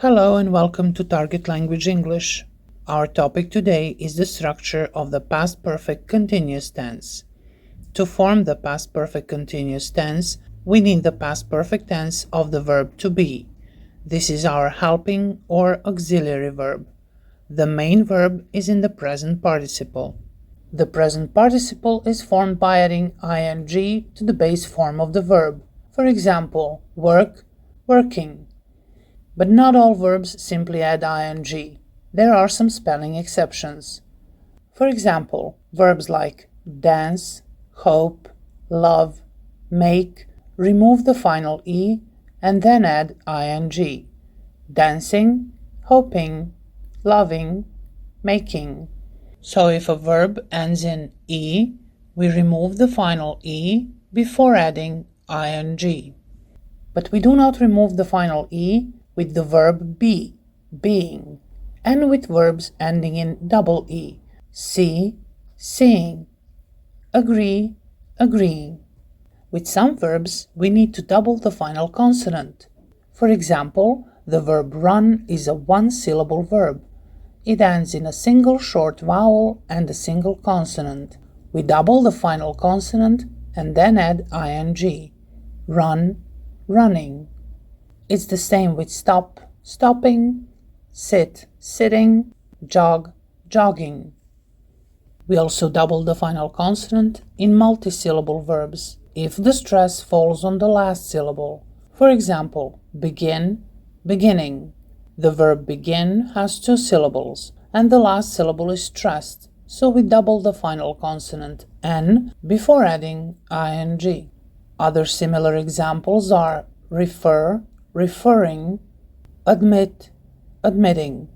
Hello and welcome to Target Language English. Our topic today is the structure of the past perfect continuous tense. To form the past perfect continuous tense, we need the past perfect tense of the verb to be. This is our helping or auxiliary verb. The main verb is in the present participle. The present participle is formed by adding ing to the base form of the verb. For example, work, working. But not all verbs simply add ing. There are some spelling exceptions. For example, verbs like dance, hope, love, make remove the final e and then add ing. Dancing, hoping, loving, making. So if a verb ends in e, we remove the final e before adding ing. But we do not remove the final e with the verb be, being, and with verbs ending in double e, see, seeing, agree, agreeing. With some verbs, we need to double the final consonant. For example, the verb run is a one-syllable verb. It ends in a single short vowel and a single consonant. We double the final consonant and then add ing. Run, running. It's the same with stop, stopping, sit, sitting, jog, jogging. We also double the final consonant in multisyllable verbs if the stress falls on the last syllable. For example, begin, beginning. The verb begin has two syllables and the last syllable is stressed, so we double the final consonant n before adding ing. Other similar examples are refer, referring, admit, admitting.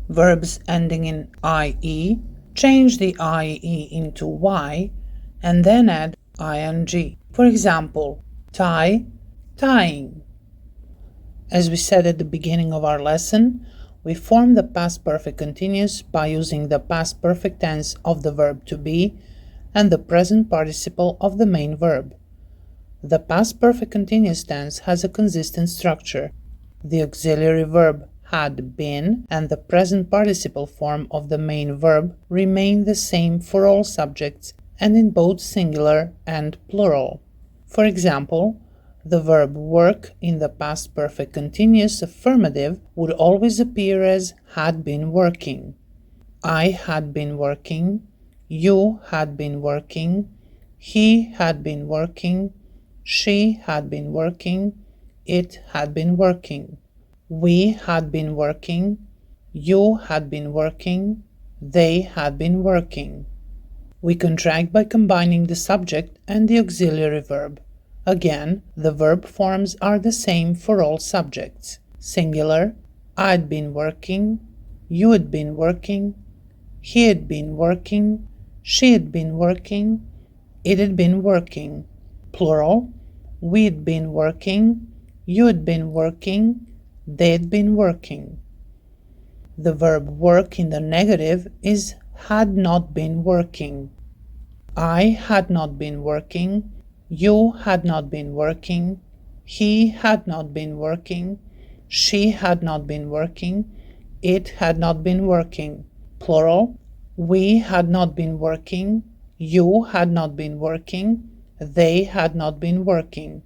Verbs ending in ie change the ie into y and then add ing. For example, tie, tying. As we said at the beginning of our lesson, we form the past perfect continuous by using the past perfect tense of the verb to be and the present participle of the main verb. The past perfect continuous tense has a consistent structure. The auxiliary verb had been and the present participle form of the main verb remain the same for all subjects and in both singular and plural. For example, the verb work in the past perfect continuous affirmative would always appear as had been working. I had been working, you had been working, he had been working, she had been working, it had been working. We had been working, you had been working, they had been working. We contract by combining the subject and the auxiliary verb. Again, the verb forms are the same for all subjects. Singular, I'd been working, you had been working, he had been working, she had been working, it had been working. Plural, we'd been working, you'd been working, they'd been working. The verb work in the negative is had not been working. I had not been working, you had not been working, he had not been working, she had not been working, it had not been working. Plural, we had not been working, you had not been working, they had not been working.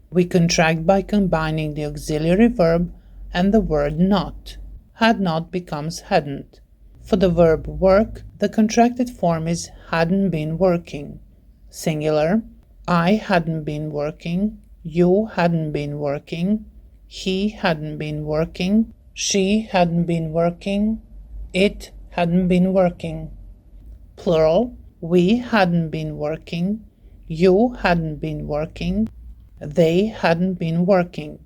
We contract by combining the auxiliary verb and the word not. Had not becomes hadn't. For the verb work, the contracted form is hadn't been working. Singular, I hadn't been working, you hadn't been working, he hadn't been working, she hadn't been working, it hadn't been working. Plural, we hadn't been working, you hadn't been working, they hadn't been working.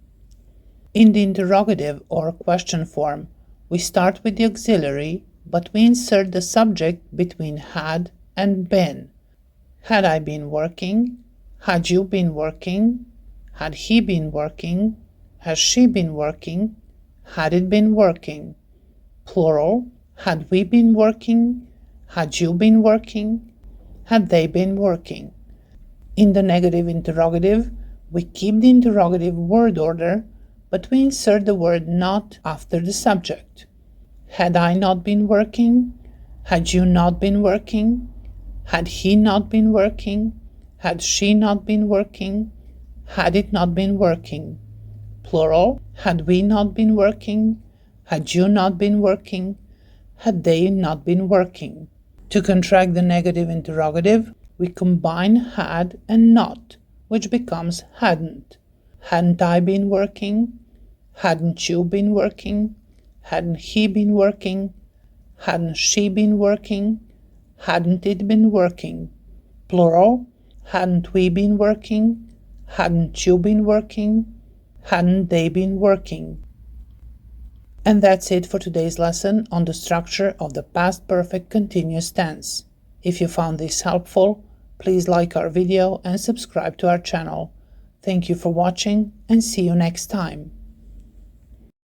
In the interrogative or question form, we start with the auxiliary, but we insert the subject between had and been. Had I been working? Had you been working? Had he been working? Has she been working? Had it been working? Plural, had we been working? Had you been working? Had they been working? In the negative interrogative, we keep the interrogative word order, but we insert the word not after the subject. Had I not been working? Had you not been working? Had he not been working? Had she not been working? Had it not been working? Plural, had we not been working? Had you not been working? Had they not been working? To contract the negative interrogative, we combine had and not, which becomes hadn't. Hadn't I been working? Hadn't you been working? Hadn't he been working? Hadn't she been working? Hadn't it been working? Plural, hadn't we been working? Hadn't you been working? Hadn't they been working? And that's it for today's lesson on the structure of the past perfect continuous tense. If you found this helpful, please like our video and subscribe to our channel. Thank you for watching and see you next time.